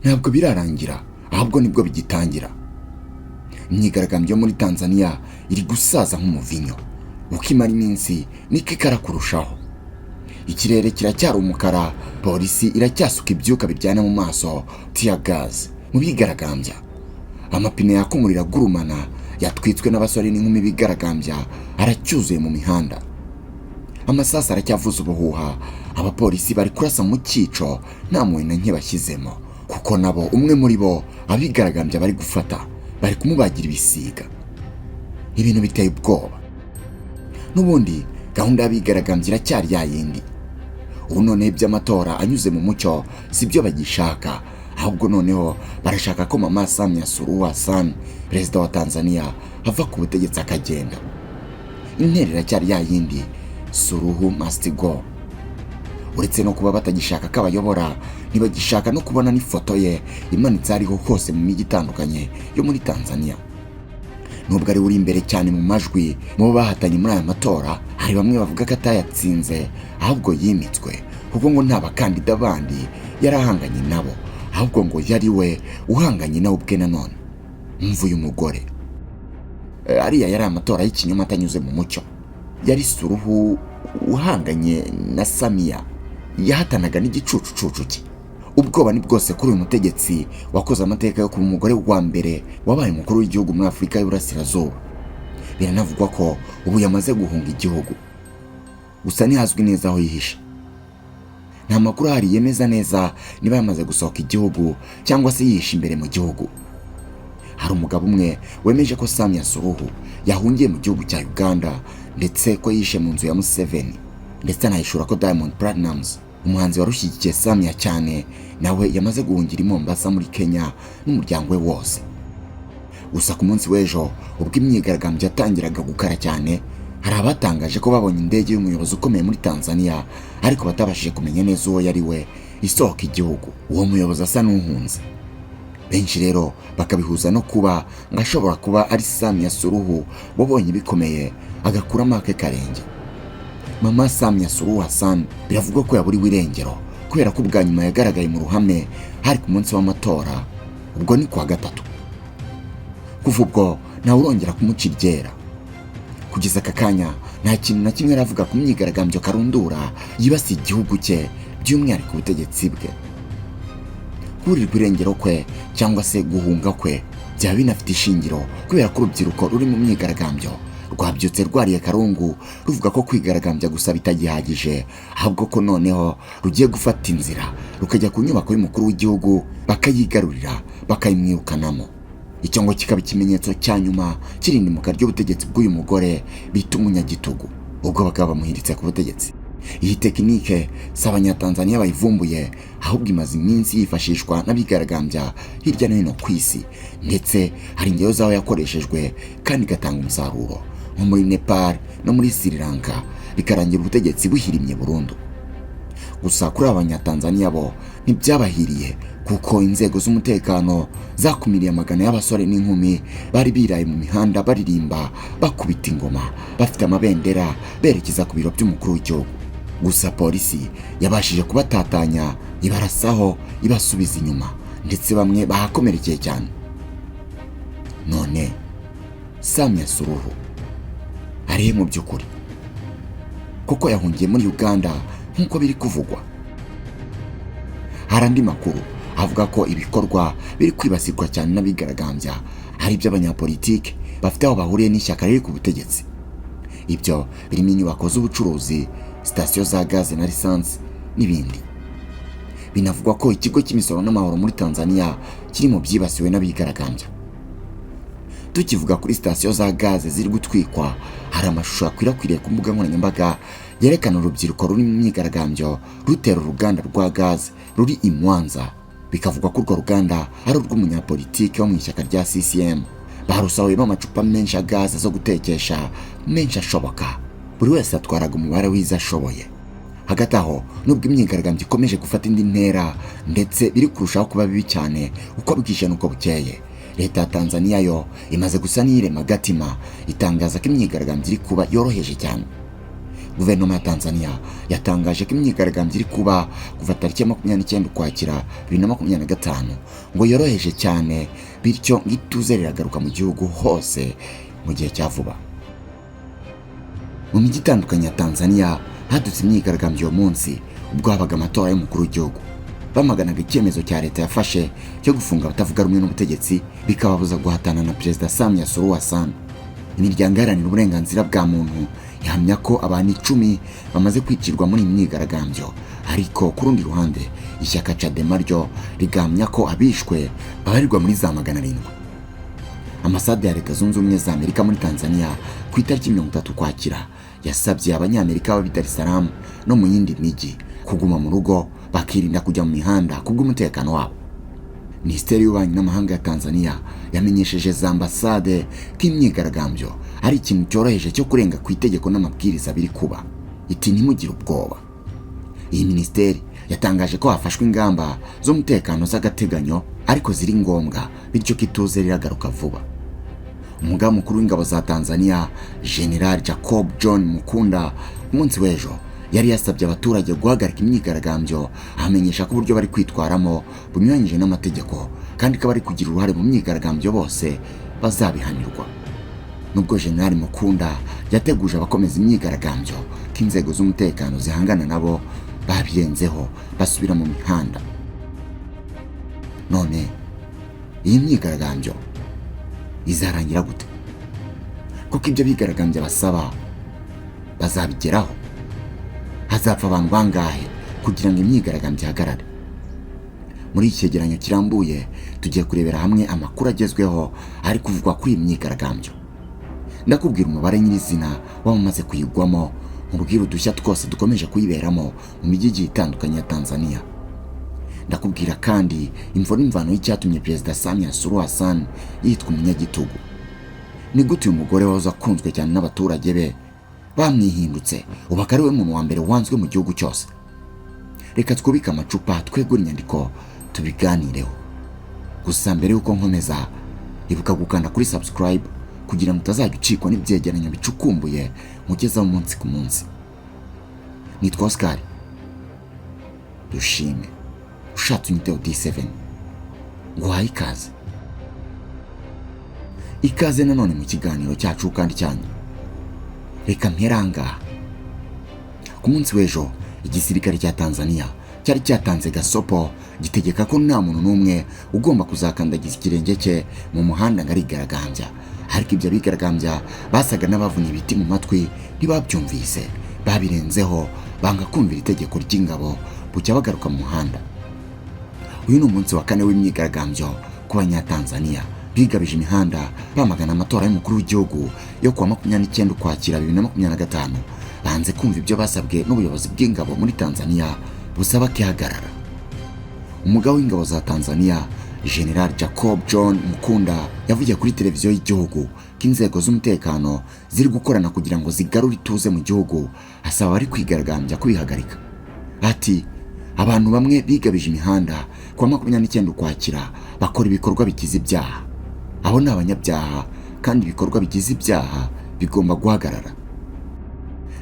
ntabwo birarangira, ahubwo nibwo bigitangira. Imyigaragambyo muri Tanzania iri gusaza nk'umuvinyo, uko imara iminsi niko ikara kurushaho. Ikirere kiracyari umukara, polisi iracyasuka ibyuka biryana mu maso, tear gas mu bigaragambya. Amapine yakumurira gurumana yatwitswe n'abasore n'inkumi bigaragambya aracyuzuye mu mihanda. Amasasa aracyavuza ubuhuha, abapolisi bari kurasa mu cyico nta mpuhwe na nke bashyizemo, kuko nabo umwe muri bo abigaragambya bari gufata bari kumubagira ibisiga. Ibintu biteye ubwoba. N'ubundi gahunda y'abigaragambya iracyari yayindi. Ubu none by'amatora anyuze mu mucyo sibyo bagishaka, ahubwo noneho barashaka ko Mama Samia Suluhu Hassan, perezida wa Tanzania, ava ku butegetsi akagenda. Intera iracyari yayindi, Suluhu must go. Uretse no kuba batagishaka ko abayobora, ntibagishaka no kubona n'ifoto ye imanitse ariho hose mu mijyi itandukanye yo muri Tanzania. Nubwo ari uri imbere cyane mu majwi mu bahatanye muri aya matora, hari bamwe bavuga ko atayatsinze ahubwo yimitswe, kuko ngo nta bakandida bandi yarahanganye nabo, ahubwo ngo yari we uhanganye nawe ubwe. Nanone mvu uyu mugore ariya yari amatora y'ikinyoma atanyuze mu mucyo. Yari Suluhu uhanganye na Samia, yahatanaga n'igicucucucu cye. Ubwoba ni bwose kuri uyu mutegetsi wakoze amateka yo kuba umugore wa mbere wabaye umukuru w'igihugu muri Afurika y'Uburasirazuba. Biranavugwa ko ubu yamaze guhunga igihugu, gusa ntihazwi neza aho yihishe. Nta makuru ahari yemeza neza niba yamaze gusohoka igihugu cyangwa se yihishe imbere mu gihugu. Hari umugabo umwe wemeje ko Samia Suluhu yahungiye mu gihugu cya Uganda, ndetse ko yishe mu nzu ya Museveni, ndetse anahishura ko Diamond Platnumz, umuhanzi warushyigikiye Samia cyane, nawe yamaze guhungira i Mombasa muri Kenya n'umuryango we wose. Gusa ku munsi w'ejo ubwo imyigaragambyo yatangiraga gukara cyane, hari abatangaje ko babonye indege y'umuyobozi ukomeye muri Tanzania, ariko batabashije kumenya neza uwo yari we, isohoka igihugu. Uwo muyobozi asa n'uhunze. Benshi rero bakabihuza no kuba ngashobora kuba ari Samia Suluhu wabonye bikomeye agakuramo ake karenge. Mama Samia Suluhu Hassan biravugwa ko yaburiwe irengero kubera ko ubwa nyuma yagaragaye mu ruhame hari ku munsi w'amatora, ubwo ni kuwa gatatu. Kuva ubwo ntawe urongera kumuca iryera. Kugeza aka kanya nta kintu na kimwe aravuga ku myigaragambyo karundura yibasiye igihugu cye, by'umwihariko ubutegetsi bwe. Kuburirwa irengero kwe cyangwa se guhunga kwe byaba binafite ishingiro, kubera ko urubyiruko ruri mu myigaragambyo rwabyutse rwariye karungu ruvuga ko kwigaragambya gusa bitagihagije, ahubwo ko noneho rugiye gufata inzira rukajya ku nyubako y'umukuru w'igihugu bakayigarurira bakayimwirukanamo. Icyo ngo kikaba ikimenyetso cya nyuma cy'irindimuka ry'ubutegetsi bw'uyu mugore bita umunyagitugu, ubwo bakaba bamuhiritse ku butegetsi. Iyi tekinike si Abanyatanzania bayivumbuye, ahubwo imaze iminsi yifashishwa n'abigaragambya hirya no hino ku isi, ndetse hari ingero z'aho yakoreshejwe kandi igatanga umusaruro, nko muri Nepal no muri Sri Lanka, bikarangira ubutegetsi buhirimye burundu. Gusa kuri Abanyatanzania bo ntibyabahiriye, kuko inzego z'umutekano zakumiriye amagana y'abasore n'inkumi bari biraye mu mihanda baririmba, bakubita ingoma, bafite amabendera berekeza ku biro by'umukuru w'igihugu. Gusa polisi yabashije kubatatanya, ibarasaho, ibasubiza inyuma, ndetse bamwe bahakomerekeye cyane. None Samia Suluhu arihe mu by'ukuri? Kuko yahungiye muri Uganda nk'uko biri kuvugwa. Hari andi makuru avuga ko ibikorwa biri kwibasirwa cyane n'abigaragambya hari iby'abanyapolitike bafite aho bahuriye n'ishyaka riri ku butegetsi. Ibyo birimo inyubako z'ubucuruzi, sitasiyo za gaze na lisansi n'ibindi. Binavugwa ko ikigo cy'imisoro n'amahoro muri Tanzania kiri mu byibasiwe n'abigaragambya. Tukivuga kuri sitasiyo za gaze ziri gutwikwa, hari amashusho akwirakwiriye ku mbuga nkoranyambaga yerekana urubyiruko ruri mu myigaragambyo rutera uruganda rwa gaze ruri i Mwanza. Bikavuga ko urwo ruganda ari urw'umunyapolitike wo mu ishyaka rya CCM. Barusahuyemo amacupa menshi ya gaze zo gutekesha, menshi ashoboka. Buri wese atwaraga umubare w'izo ashoboye. Hagati aho, nubwo imyigaragambyo ikomeje gufata indi ntera, ndetse biri kurushaho kuba bibi cyane uko bwije n'uko bukeye, leta ya Tanzania yo imaze gusa n'irema agatima, itangaza ko imyigaragambyo iri kuba yoroheje cyane. Guverinoma ya Tanzania yatangaje ko imyigaragambyo iri kuba kuva tariki ya 29 Ukwakira 2025 ngo yoroheje cyane, bityo ngituze riragaruka mu gihugu hose mu gihe cya vuba. Mu mijyi itandukanye ya Tanzania hadutse imyigaragambyo uwo munsi ubwo habaga amatora y'umukuru w'igihugu. Bamaganaga icyemezo cya leta yafashe cyo gufunga abatavuga rumwe n'ubutegetsi bikababuza guhatana na Perezida Samia Suluhu Hassan. Imiryango iharanira uburenganzira bwa muntu ihamya ko abantu 10 bamaze kwicirwa muri imyigaragambyo, ariko ku rundi ruhande ishyaka Chadema ryo rigamya ko abishwe babarirwa muri za 700. Ambasade ya Leta Zunze Ubumwe za Amerika muri Tanzania ku itariki 30 Ukwakira yasabye abanyamerika b'i Dar es Salaam no mu yindi mijyi kuguma mu rugo bakirinda kujya mu mihanda kubw'umutekano wabo. Minisiteri y'Ububanyi n'Amahanga ya Tanzania yamenyesheje za ambasade ko imyigaragambyo ari ikintu cyoroheje cyo kurenga ku itegeko n'amabwiriza biri kuba. Iti ntimugire ubwoba. Iyi minisiteri yatangaje ko hafashwe ingamba z'umutekano z'agateganyo ariko ziri ngombwa, bityo kituze riragaruka vuba. Umugaba mukuru w'ingabo za Tanzania General Jacob John Mukunda umunsi w'ejo yari yasabye abaturage guhagarika imyigaragambyo, ahamenyesha ko uburyo bari kwitwaramo bunyuranyije n'amategeko kandi ko bari kugira uruhare mu myigaragambyo bose bazabihanirwa. Nubwo General Mukunda yateguje abakomeza imyigaragambyo ko inzego z'umutekano zihangana nabo, babirenzeho basubira mu mihanda. None iyi myigaragambyo izarangira gute? Kuko ibyo bigaragambye basaba bazabigeraho? Hazapfa abantu bangahe kugira ngo imyigaragambyo ihagarare? Muri iki cyegeranyo kirambuye tugiye kurebera hamwe amakuru agezweho ari kuvugwa kuri iyi myigaragambyo. Ndakubwira umubare nyirizina w'abamaze kuyigwamo, nkubwira udushya twose dukomeje kuyiberamo mu mijyi itandukanye ya Tanzania. Ndakubwira kandi imvo n'imvano y'icyatumye Perezida Samia Suluhu Hassan yitwa umunyagitugu. Ni gute uyu mugore wahoze akunzwe cyane n'abaturage be bamwihindutse ubu akaba ari we muntu wa mbere wanzwe mu gihugu cyose? Reka twubike amacupa, twegure inyandiko, tubiganireho. Gusa mbere y'uko nkomeza, ibuka gukanda kuri subscribe kugira ngo utazajya ucikwa n'ibyegeranyo bicukumbuye mugezaho umunsi ku munsi. Nitwa Oscar Dushime, ushatse unyiteho D7. Nguhaye ikaze. Ikaze nanone mu kiganiro cyacu kandi cyanyu. Reka mperanga. Ku munsi w'ejo igisirikare cya Tanzania cyari cyatanze gasopo gitegeka ko nta muntu n'umwe ugomba kuzakandagiza ikirenge cye mu muhanda ngarigaragambya. Ariko ibyo bigaragambya basaga n'abavunye ibiti mu matwi, ntibabyumvise, babirenzeho banga kumvira itegeko ry'ingabo, bucya bagaruka mu muhanda. Uyu ni umunsi wa 4 w'imyigaragambyo ku banyatanzania bigabije imihanda bamagana amatora y'umukuru w'igihugu yo kuwa 29 Ukwakira 2025. Banze kumva ibyo basabwe n'ubuyobozi bw'ingabo muri Tanzania busaba kihagarara. Umugaba w'ingabo za Tanzania General Jacob John Mukunda yavugiye kuri televiziyo y'igihugu ko inzego z'umutekano ziri gukorana kugira ngo zigarure ituze mu gihugu, asaba bari kwigaragambya kubihagarika. Ati abantu bamwe bigabije imihanda kuwa 29 Ukwakira bakora ibikorwa bigize ibyaha. Abo ni abanyabyaha kandi ibikorwa bigize ibyaha bigomba guhagarara.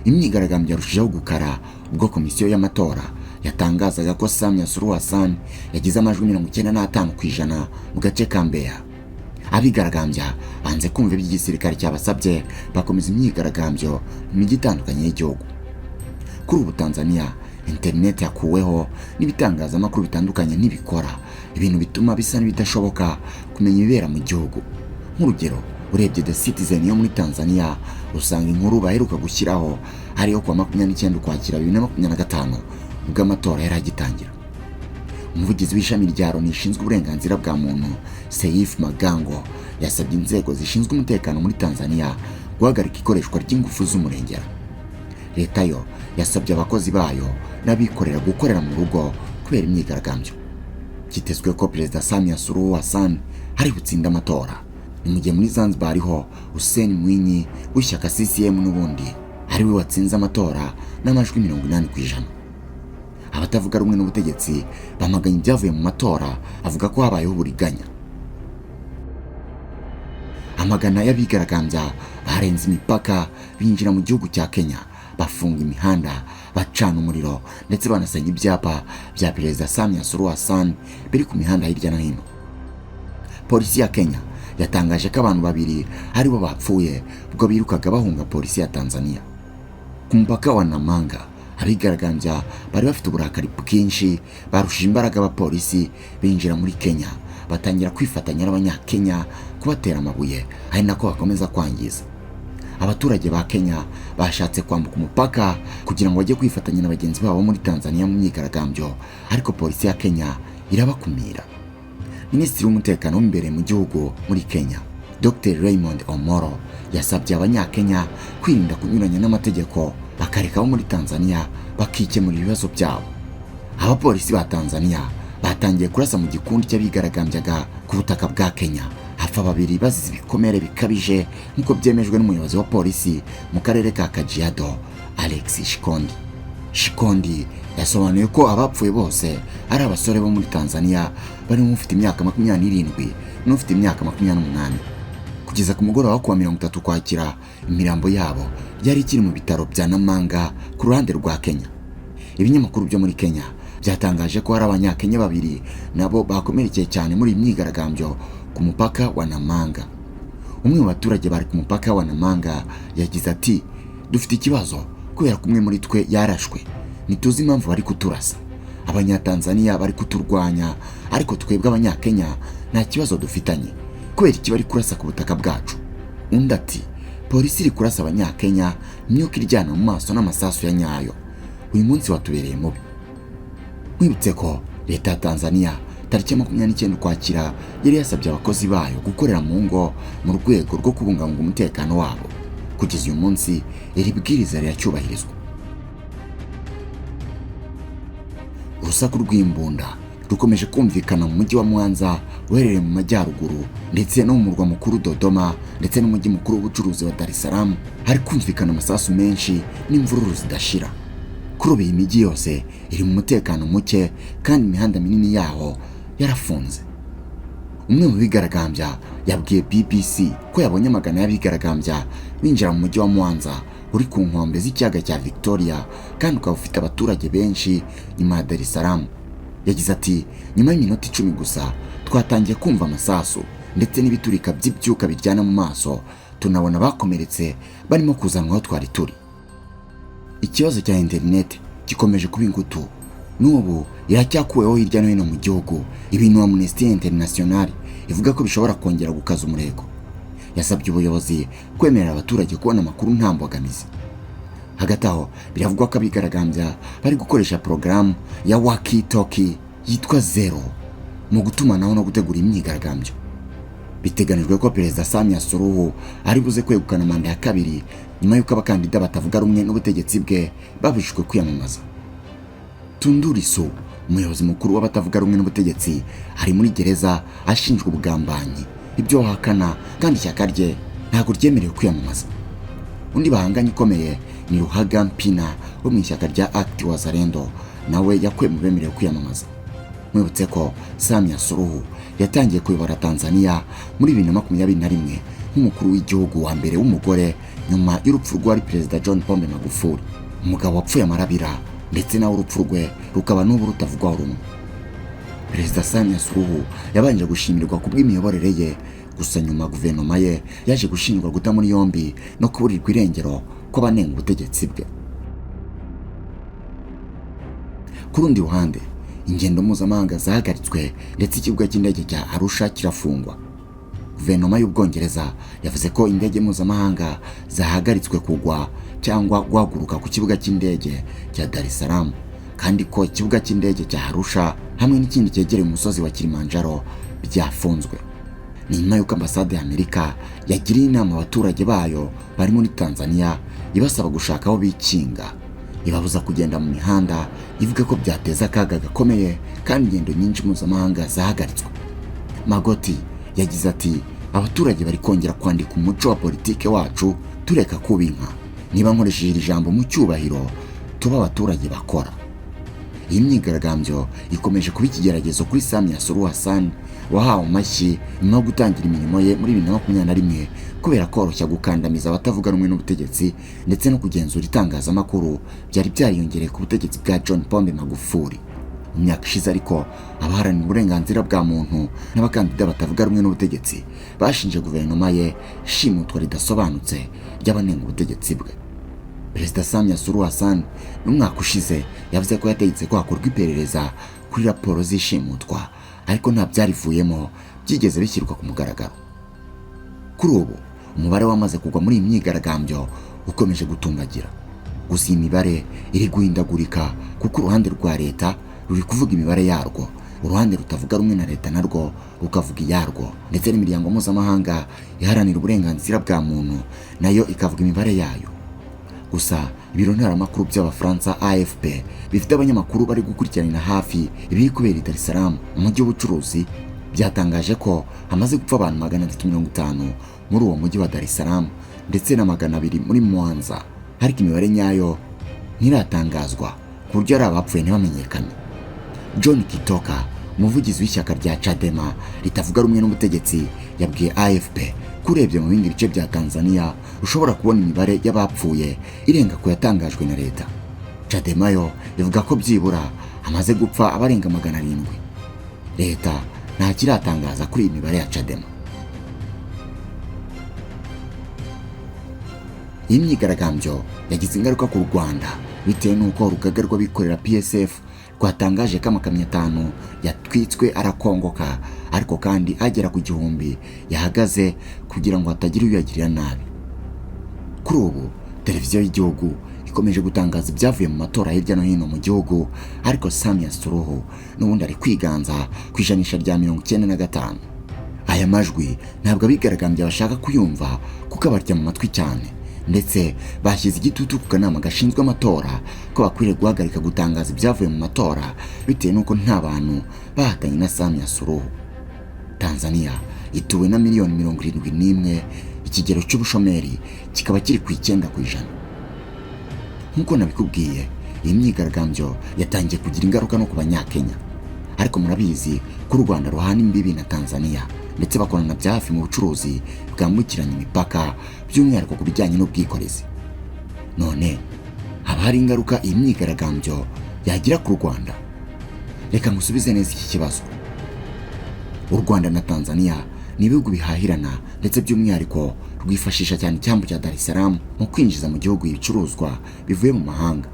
Imyigaragambyo yarushijeho gukara ubwo komisiyo y'amatora yatangazaga ko Samia Suluhu Hassan yagize amajwi 95% mu gace ka Mbeya. Abigaragambya banze kumva iby'igisirikare cyabasabye bakomeza imyigaragambyo mu mijyi itandukanye y'igihugu. Kuri ubu Tanzania internet yakuweho n'ibitangazamakuru bitandukanye ntibikora, ibintu bituma bisa n'ibidashoboka kumenya ibibera mu gihugu. Nk'urugero, urebye The Citizen yo muri Tanzania usanga inkuru baheruka gushyiraho ariyo kuwa 29 Ukwakira 2025 ubwo amatora yari agitangira. Umuvugizi w'ishami rya Loni rishinzwe uburenganzira bwa muntu Seif Magango yasabye inzego zishinzwe umutekano muri Tanzania guhagarika ikoreshwa ry'ingufu z'umurengera. Leta yo yasabye abakozi bayo n'abikorera gukorera mu rugo kubera imyigaragambyo. Kitezwe ko Perezida Samia Suluhu Hassan ari gutsinda amatora. Ni mu gihe muri Zanzibar ho Hussein Mwinyi w'ishyaka CCM n'ubundi ari we watsinze amatora n'amajwi 80%. Abatavuga rumwe n'ubutegetsi bamaganye ibyavuye mu matora, avuga ko habayeho uburiganya. Amagana y'abigaragambya barenze imipaka binjira mu gihugu cya Kenya, bafunga imihanda, bacana umuriro ndetse banasenya ibyapa bya Perezida Samia Suluhu Hassan biri ku mihanda hirya no hino. Polisi ya Kenya yatangaje ko abantu babiri aribo bapfuye ubwo birukaga bahunga polisi ya Tanzania. Ku mupaka wa Namanga, abigaragambya bari bafite uburakari bwinshi, barushije imbaraga abapolisi binjira muri Kenya, batangira kwifatanya n'abanyakenya kubatera amabuye, ari nako bakomeza kwangiza. Abaturage ba Kenya bashatse kwambuka umupaka kugira ngo bajye kwifatanya na bagenzi babo muri Tanzania mu myigaragambyo, ariko polisi ya Kenya irabakumira. Minisitiri w'umutekano w'imbere mu gihugu muri Kenya, Dr. Raymond Omoro, yasabye abanyakenya kwirinda kunyuranya n'amategeko, bakareka abo muri Tanzania bakikemura ibibazo byabo. Abapolisi ba Tanzania batangiye kurasa mu gikundi cy'abigaragambyaga ku butaka bwa Kenya, hapfa babiri bazize ibikomere bikabije nk'uko byemejwe n'umuyobozi wa polisi mu karere ka Kajiado, Alex Shikondi. Shikondi yasobanuye ko abapfuye bose ari abasore bo muri Tanzania barimo ufite imyaka 27 n'ufite imyaka 28. Kugeza ku mugoroba wa 30 Ukwakira, imirambo yabo yari ikiri mu bitaro bya Namanga ku ruhande rwa Kenya. Ibinyamakuru byo muri Kenya byatangaje ko hari abanyakenya babiri nabo bakomerekeye cyane muri imyigaragambyo ku mupaka wa Namanga. Umwe mu baturage bari ku mupaka wa Namanga yagize ati, dufite ikibazo kubera kumwe muri twe yarashwe, ntituzi impamvu bari kuturasa. Abanyatanzania bari kuturwanya, ariko twebwe abanyakenya nta kibazo dufitanye, kubera iki bari kurasa ku butaka bwacu? Undi ati, polisi iri kurasa abanyakenya imyuka iryana mu maso n'amasasu ya nyayo, uyu munsi watubereye mubi. Mwibutse ko leta ya Tanzania tariki 29 Ukwakira yari yasabye abakozi bayo gukorera mu ngo mu rwego rwo kubungabunga umutekano wabo. Kugeza uyu munsi iri bwiriza riracyubahirizwa. Urusaku rw'imbunda rukomeje kumvikana mu mujyi wa Mwanza uherereye mu majyaruguru, ndetse no mu murwa mukuru Dodoma, ndetse n'umujyi mukuru w'ubucuruzi wa Dar es Salaam. Hari kumvikana amasasu menshi n'imvururu zidashira. Kuri ubu iyi mijyi yose iri mu mutekano muke kandi imihanda minini yaho yarafunze. Umwe mu bigaragambya yabwiye BBC ko yabonye amagana y'abigaragambya binjira mu mujyi wa Mwanza uri ku nkombe z'ikiyaga cya Victoria, kandi ukaba ufite abaturage benshi nyuma ya Dar es Salaam. Yagize ati, nyuma y'iminota 10 gusa twatangiye kumva amasasu ndetse n'ibiturika by'ibyuka biryana mu maso, tunabona bakomeretse barimo kuzanwa aho twari turi. Ikibazo cya internet gikomeje kuba ingutu, n'ubu iracyakuweho hirya no hino mu gihugu. Ibintu Amnesty International ivuga ko bishobora kongera gukaza umurego. Yasabye ubuyobozi kwemerera abaturage kubona amakuru nta mbogamizi. Hagati aho biravugwa ko abigaragambya bari gukoresha porogaramu ya walkie-talkie yitwa Zero mu gutumanaho no gutegura imyigaragambyo. Biteganijwe ko Perezida Samia Suluhu ari buze kwegukana manda ya kabiri nyuma y'uko abakandida batavuga rumwe n'ubutegetsi bwe babujijwe kwiyamamaza. Tundu Lissu, umuyobozi mukuru w'abatavuga rumwe n'ubutegetsi, ari muri gereza ashinjwa ubugambanyi, ibyo wahakana, kandi ishyaka rye ntabwo ryemerewe kwiyamamaza. Undi bahanganye ikomeye ni Luhaga Mpina wo mu ishyaka rya Acti Wazalendo, nawe yakuwe mu bemerewe kwiyamamaza. Mwibutse ko Samia Suluhu yatangiye kuyobora Tanzania muri 2021 nk'umukuru w'igihugu wa mbere w'umugore nyuma y'urupfu rwa Perezida John Pombe Magufuli, umugabo wapfuye amarabira, ndetse nawe urupfu rwe rukaba n'ubu rutavugwaho rumwe. Perezida Samia Suluhu yabanje gushimirwa ku bw'imiyoborere ye, gusa nyuma guverinoma ye yaje gushinjwa guta muri yombi no kuburirwa irengero kw'abanenga ubutegetsi bwe. Ku rundi ruhande, ingendo mpuzamahanga zahagaritswe ndetse ikibuga cy'indege cya Arusha kirafungwa. Guverinoma y'Ubwongereza yavuze ko indege mpuzamahanga zahagaritswe kugwa cyangwa guhaguruka ku kibuga cy'indege cya Dar es Salaam, kandi ko ikibuga cy'indege cya Arusha hamwe n'ikindi cyegereye umusozi wa Kilimanjaro byafunzwe. Ni nyuma y'uko ambasade y'Amerika yagiriye inama abaturage bayo bari muri Tanzania ibasaba gushaka aho bikinga, ibabuza kugenda mu mihanda, ivuga ko byateza akaga gakomeye kandi ingendo nyinshi mpuzamahanga zahagaritswe. Magoti yagize ati, abaturage bari kongera kwandika umuco wa politike wacu, tureka kuba inka. Niba nkoresheje iri jambo mu cyubahiro, tuba abaturage bakora. iyi myigaragambyo ikomeje kuba ikigeragezo kuri Samia Suluhu Hassan wahawe amashyi nyuma yo gutangira imirimo ye muri 2021 kubera koroshya gukandamiza abatavuga rumwe n'ubutegetsi ndetse no kugenzura itangazamakuru byari byariyongereye ku butegetsi bwa John Pombe Magufuli. Mu myaka ishize ariko abaharanira uburenganzira bwa muntu n'abakandida batavuga rumwe n'ubutegetsi bashinje guverinoma ye ishimutwa ridasobanutse ry'abanenga ubutegetsi bwe. Perezida Samia Suluhu Hassan n'umwaka ushize yavuze ko yategetse ko hakorwa iperereza kuri raporo z'ishimutwa ariko nta byarivuyemo byigeze bishyirwa ku mugaragaro. Kuri ubu umubare wamaze kugwa muri iyi myigaragambyo ukomeje gutumbagira. Gusa iyi mibare iri guhindagurika kuko uruhande rwa leta ruri kuvuga imibare yarwo, uruhande rutavuga rumwe na leta narwo rukavuga iyarwo, ndetse n'imiryango mpuzamahanga iharanira uburenganzira bwa muntu nayo ikavuga imibare yayo. Gusa ibiro ntaramakuru by'Abafaransa AFP bifite abanyamakuru bari gukurikiranira hafi ibiri kubera i Dar es Salaam umujyi w'ubucuruzi byatangaje ko hamaze gupfa abantu 350 muri uwo mujyi wa Dar es Salaam ndetse na 200 muri Mwanza, ariko imibare nyayo ntiratangazwa ku buryo ari abapfuye ntibamenyekane. John Kitoka, umuvugizi w'ishyaka rya Chadema ritavuga rumwe n'ubutegetsi, yabwiye AFP kurebye mu bindi bice bya Tanzania ushobora kubona imibare y'abapfuye irenga ko yatangajwe na leta. Chadema yo ivuga ko byibura hamaze gupfa abarenga 700. Leta nta kiratangaza kuri iyi mibare ya Chadema. Iyi myigaragambyo yagize ingaruka ku Rwanda bitewe n'uko urugaga rw'abikorera PSF rwatangaje ko amakamyo 5 yatwitswe arakongoka, ariko kandi agera ku 1000 yahagaze kugira ngo hatagira uyagirira nabi. Kuri ubu televiziyo y'igihugu ikomeje gutangaza ibyavuye mu matora hirya no hino mu gihugu, ariko Samia Suluhu n'ubundi ari kwiganza ku ijanisha rya 95. Aya majwi ntabwo abigaragambye bashaka kuyumva kuko abarya mu matwi cyane, ndetse bashyize igitutu ku kanama gashinzwe amatora ko bakwiriye guhagarika gutangaza ibyavuye mu matora bitewe n'uko nta bantu bahatanye na Samia Suluhu. Tanzania ituwe na miliyoni 71, ikigero cy'ubushomeri kikaba kiri ku 9%. Nk'uko nabikubwiye, iyi myigaragambyo yatangiye kugira ingaruka no ku Banyakenya, ariko murabizi ko u Rwanda ruhana imbibi na Tanzania ndetse bakorana bya hafi mu bucuruzi bwambukiranya imipaka, by'umwihariko ku bijyanye n'ubwikorezi. None haba hari ingaruka iyi myigaragambyo yagira ku Rwanda? Reka ngusubize neza iki kibazo. U Rwanda na Tanzania ni ibihugu bihahirana ndetse by'umwihariko rwifashisha cyane icyambu cya Dar es Salaam mu kwinjiza mu gihugu ibicuruzwa bivuye mu mahanga.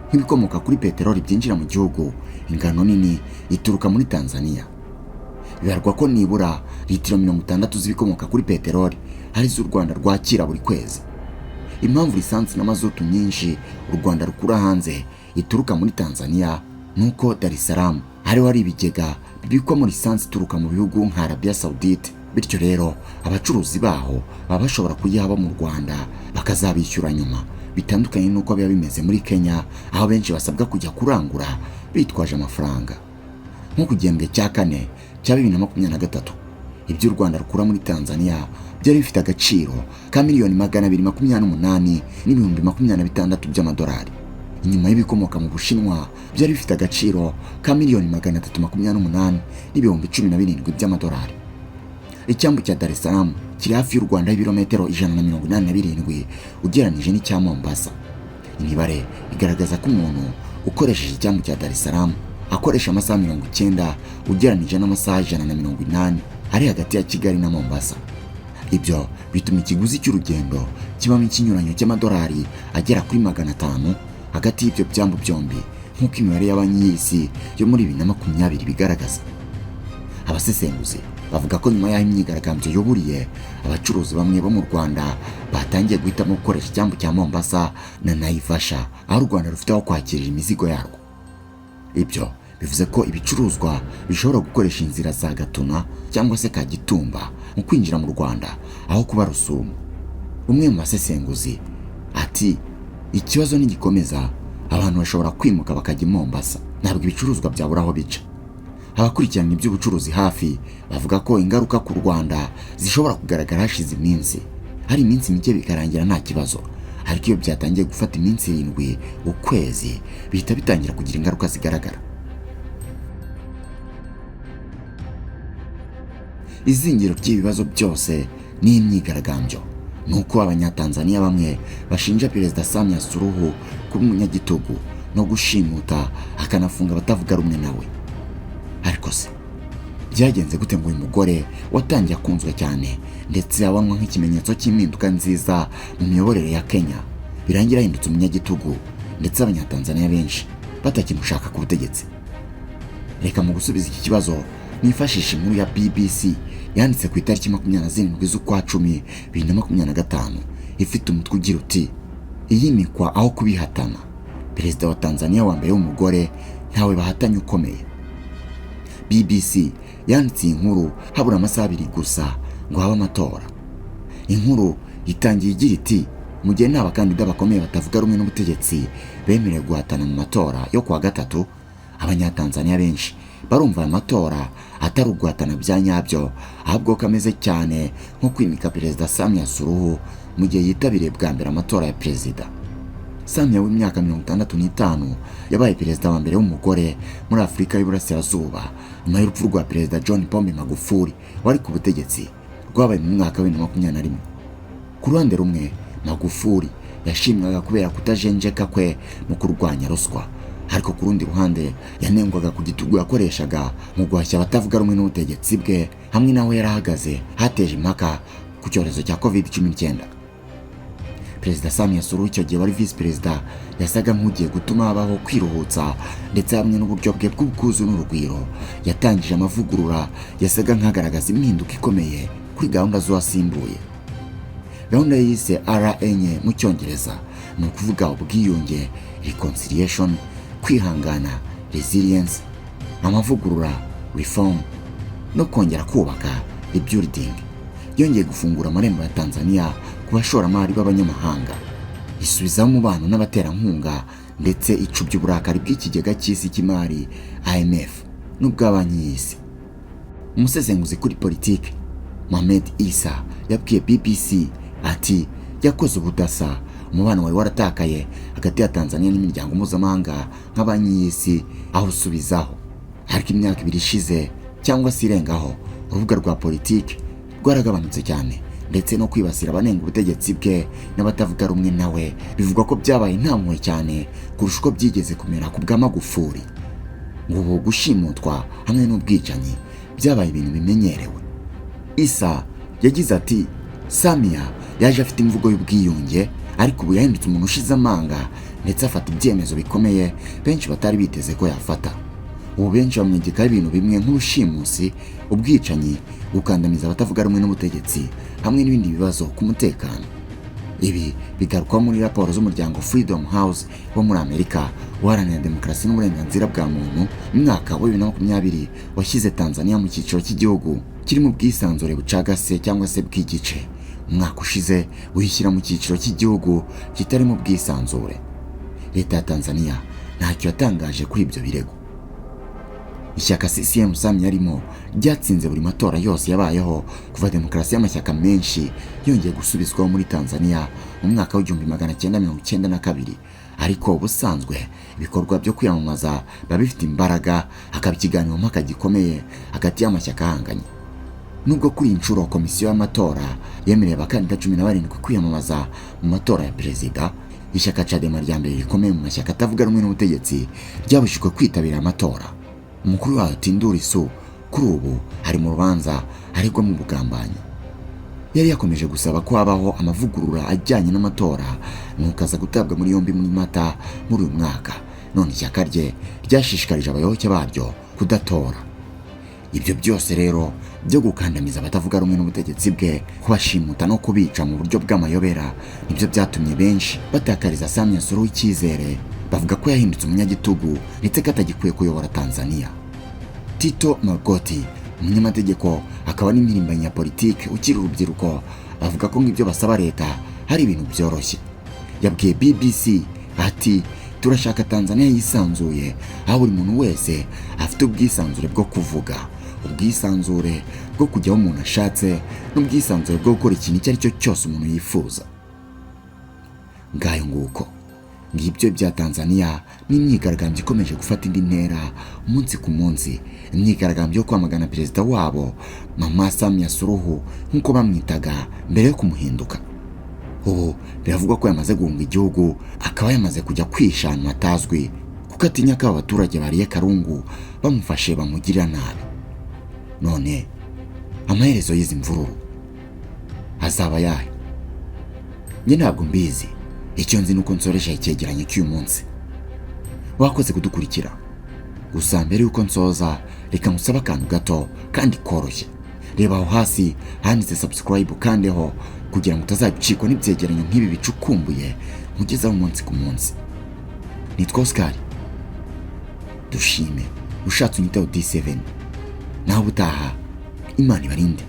Nk'ibikomoka kuri peteroli byinjira mu gihugu, ingano nini ituruka muri Tanzania. Bibarwa ko nibura litiro 60 z'ibikomoka kuri peteroli ari z'u Rwanda rwakira buri kwezi. Impamvu lisansi n'amazutu nyinshi u Rwanda rukura hanze ituruka muri Tanzania nuko Dar es Salaam hariho ari ibigega bibikwa muri lisansi ituruka mu bihugu nka Arabia Saudite. Bityo rero abacuruzi baho baba bashobora kuyihaba mu Rwanda bakazabishyura nyuma, bitandukanye nuko biba bimeze muri Kenya aho benshi basabwa kujya kurangura bitwaje amafaranga. Nko ku gihembwe cya 4 cya 2023 ibyo u Rwanda rukura muri Tanzania byari bifite agaciro ka miliyoni 228 n'ibihumbi 26 by'amadolari. Inyuma y'ibikomoka mu Bushinwa byari bifite agaciro ka miliyoni 328 n'ibihumbi 17 by'amadolari. Icyambu cya Dar es Salaam kiri hafi y'u Rwanda ibirometero 187 ugereranije n'icya Mombasa. Imibare igaragaza ko umuntu ukoresheje icyambu cya Dar es Salaam akoresha amasaha 90 ugereranije n'amasaha 180 ari hagati ya Kigali na Mombasa. Ibyo bituma ikiguzi cy'urugendo kibamo ikinyuranyo cy'amadolari agera kuri 500 hagati y'ibyo byambu byombi, nk'uko imibare y'abanki y'isi yo muri 2020 bigaragaza. Abasesenguzi bavuga ko nyuma y'aho imyigaragambyo yoburiye, abacuruzi bamwe bo mu Rwanda batangiye guhitamo gukoresha icyambu cya Mombasa na Naivasha, aho u Rwanda rufite aho kwakirira imizigo yarwo. Ibyo bivuze ko ibicuruzwa bishobora gukoresha inzira za Gatuna cyangwa se Kagitumba mu kwinjira mu Rwanda aho kuba Rusumo. Umwe mu basesenguzi ati ikibazo nigikomeza abantu bashobora kwimuka bakajya i Mombasa, ntabwo ibicuruzwa byabura aho bica. Abakurikirana iby'ubucuruzi hafi bavuga ko ingaruka ku Rwanda zishobora kugaragara hashize iminsi, hari iminsi mike bikarangira nta kibazo, ariko iyo byatangiye gufata iminsi 7 ukwezi bihita bitangira kugira ingaruka zigaragara. Izingiro ry'ibibazo byose ni imyigaragambyo. Nuko abanyatanzania bamwe bashinja Perezida Samia Suluhu kuba umunyagitugu no gushimuta akanafunga abatavuga rumwe nawe. Ariko se byagenze gute ngo uyu mugore watangiye akunzwe cyane ndetse abonwa nk'ikimenyetso cy'impinduka nziza mu miyoborere ya Kenya birangira ahindutse umunyagitugu ndetse abanyatanzania benshi batakimushaka ku butegetsi? Reka mu gusubiza iki kibazo nifashisha inkuru ya BBC yanditse ku itariki 27 z'ukwa 10 2025 ifite umutwe ugira uti iyimikwa aho kubihatana, Perezida wa Tanzania wa mbere w'umugore ntawe bahatanye ukomeye. BBC yanditse inkuru habura amasaha 2 gusa ngo habe amatora. Inkuru itangiye igira iti mu gihe nta bakandida bakomeye batavuga rumwe n'ubutegetsi bemerewe guhatana mu matora yo kuwa gatatu, abanyatanzania benshi barumva aya matora atari uguhatana bya nyabyo, ahubwo kameze cyane nko kwimika Perezida Samia Suluhu mu gihe yitabiriye bwa mbere amatora ya perezida. Samia w'imyaka 65 yabaye perezida wa mbere w'umugore muri Afurika y'Uburasirazuba nyuma y'urupfu rwa Perezida John Pombe Magufuli wari ku butegetsi rwabaye mu mwaka wa 2021. Ku ruhande rumwe, Magufuli yashimwaga kubera kutajenjeka kwe mu kurwanya ruswa, ariko ku rundi ruhande yanengwaga ku gitugu yakoreshaga mu guhashya abatavuga rumwe n'ubutegetsi bwe, hamwe nawe yarahagaze hateje impaka ku cyorezo cya COVID-19. Perezida Samia Suluhu icyo gihe wari vice perezida yasaga nk'ugiye gutuma habaho kwiruhutsa, ndetse hamwe n'uburyo bwe bw'ubwuzu n'urugwiro yatangije amavugurura yasaga nk'agaragaza impinduka ikomeye kuri gahunda z'uwasimbuye. Gahunda yise RN mu cyongereza ni ukuvuga ubwiyunge, reconciliation, kwihangana, resilience, amavugurura, reform, no kongera kubaka, rebuilding. Yongeye gufungura amarembo ya Tanzania ku bashoramari b'abanyamahanga, isubizaho umubano n'abaterankunga, ndetse icubya uburakari bw'ikigega cy'isi cy'imari IMF n'ubw'abanki y'isi. Umusesenguzi kuri politiki Mohamed Issa yabwiye BBC ati yakoze ubudasa umubano wari waratakaye hagati ya Tanzania n'imiryango mpuzamahanga nk'abanki y'isi aho usubizaho. Ariko imyaka 2 ishize cyangwa se irengaho, urubuga rwa politiki rwaragabanutse cyane, ndetse no kwibasira abanenga ubutegetsi bwe n'abatavuga rumwe nawe bivugwa ko byabaye ntamwe cyane kurusha uko byigeze kumera ku bwa Magufuli. Ngo gushimutwa hamwe n'ubwicanyi byabaye ibintu bimenyerewe. Issa yagize ati Samia yaje afite imvugo y'ubwiyunge, ariko ubu yahindutse umuntu ushize amanga ndetse afata ibyemezo bikomeye benshi batari biteze ko yafata. Ubu benshi bamwegekaho ibintu bimwe nk'ubushimusi, ubwicanyi, gukandamiza abatavuga rumwe n'ubutegetsi, hamwe n'ibindi bibazo ku mutekano. Ibi bigarukwa muri raporo z'umuryango Freedom House wo muri Amerika uharanira demokarasi n'uburenganzira bwa muntu mu mwaka wa 2020 washyize Tanzania mu cyiciro cy'igihugu kiri mu bwisanzure bucagase cyangwa se bw'igice. Umwaka ushize uyishyira mu cyiciro cy'igihugu kitari mu bwisanzure. Leta ya Tanzania ntacyo yatangaje kuri ibyo birego. Ishyaka CCM Samia arimo ryatsinze buri matora yose yabayeho kuva demokarasi y'amashyaka menshi yongeye gusubizwaho muri Tanzania mu mwaka wa 1992, ariko ubusanzwe ibikorwa byo kwiyamamaza babifite imbaraga, hakaba ikiganiro mpaka gikomeye hagati y'amashyaka ahanganye. Nubwo kuri inshuro komisiyo y'amatora yemereye abakandida 17 kwiyamamaza mu matora ya perezida, ishyaka Chadema rya mbere rikomeye mu mashyaka atavuga rumwe n'ubutegetsi ryabujijwe kwitabira amatora. Umukuru wa Tundu Lissu kuri ubu hari mu rubanza aregwa mu bugambanyi. Yari yakomeje gusaba ko habaho amavugurura ajyanye n'amatora, nuko aza gutabwa muri yombi muri Mata muri uyu mwaka. None ishyaka rye ryashishikarije abayoboke baryo kudatora. Ibyo byose rero byo gukandamiza abatavuga rumwe n'ubutegetsi bwe, kubashimuta no kubica mu buryo bw'amayobera, nibyo byatumye benshi batakariza Samia Suluhu icyizere, bavuga ko yahindutse umunyagitugu ndetse ko atagikwiye kuyobora Tanzania. Tito Magoti, umunyamategeko akaba n'impirimbanyi ya politiki ukiri urubyiruko, avuga ko nk'ibyo basaba leta hari ibintu byoroshye. Yabwiye BBC ati turashaka Tanzania yisanzuye, aho buri muntu wese afite ubwisanzure bwo kuvuga, ubwisanzure bwo kujya aho umuntu ashatse, n'ubwisanzure bwo gukora ikintu icyo ari cyo cyose umuntu yifuza. ngayo nguko ngibyo bya Tanzania n'imyigaragambyo ikomeje gufata indi ntera umunsi ku munsi. Imyigaragambyo yo kwamagana perezida wabo Mama Samia Suluhu nk'uko bamwitaga mbere yo kumuhinduka. Ubu biravugwa ko yamaze guhunga igihugu, akaba yamaze kujya kwisha ahantu hatazwi kuko atinya ko abaturage bariye karungu bamufashe bamugirira nabi. None amaherezo y'izi mvururu azaba yahe? Njye ntabwo mbizi. Icyo nzi nuko nsoresha icyegeranyo cy'uyu munsi. Wakoze kudukurikira. Gusa mbere yuko nsoza, reka musaba akantu gato kandi koroshye. Reba aho hasi handitse subscribe kandeho kugira ngo utazabicikwa n'ibyegeranyo nk'ibi bicukumbuye mugezaho umunsi ku munsi. Nitwa Oscar. Dushime. Ushatse unyiteho D7. Naho ubutaha, Imana ibarinde.